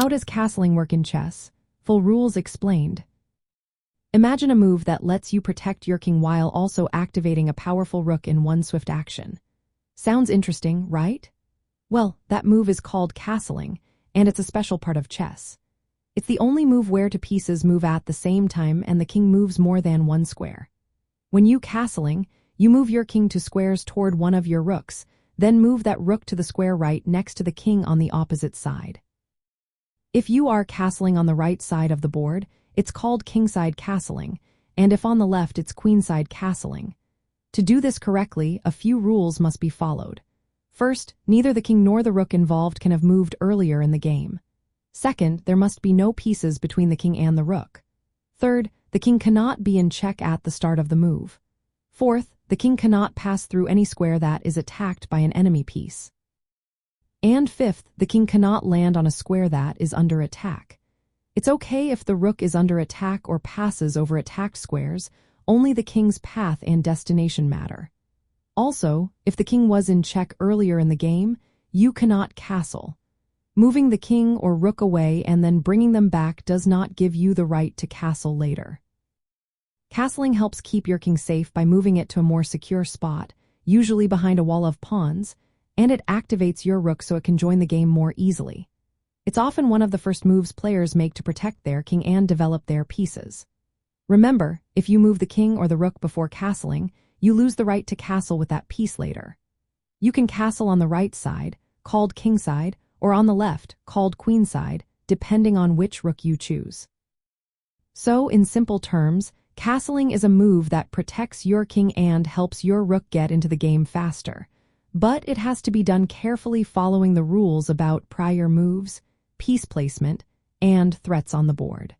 How does castling work in chess? Full rules explained. Imagine a move that lets you protect your king while also activating a powerful rook in one swift action. Sounds interesting, right? Well, that move is called castling, and it's a special part of chess. It's the only move where two pieces move at the same time and the king moves more than one square. When you castling, you move your king to squares toward one of your rooks, then move that rook to the square right next to the king on the opposite side. If you are castling on the right side of the board, it's called kingside castling, and if on the left, it's queenside castling. To do this correctly, a few rules must be followed. First, neither the king nor the rook involved can have moved earlier in the game. Second, there must be no pieces between the king and the rook. Third, the king cannot be in check at the start of the move. Fourth, the king cannot pass through any square that is attacked by an enemy piece. And fifth, the king cannot land on a square that is under attack. It's okay if the rook is under attack or passes over attacked squares, only the king's path and destination matter. Also, if the king was in check earlier in the game, you cannot castle. Moving the king or rook away and then bringing them back does not give you the right to castle later. Castling helps keep your king safe by moving it to a more secure spot, usually behind a wall of pawns, and it activates your rook so it can join the game more easily. It's often one of the first moves players make to protect their king and develop their pieces. Remember, if you move the king or the rook before castling, you lose the right to castle with that piece later. You can castle on the right side, called kingside, or on the left, called queenside, depending on which rook you choose. So, in simple terms, castling is a move that protects your king and helps your rook get into the game faster. But it has to be done carefully following the rules about prior moves, piece placement, and threats on the board.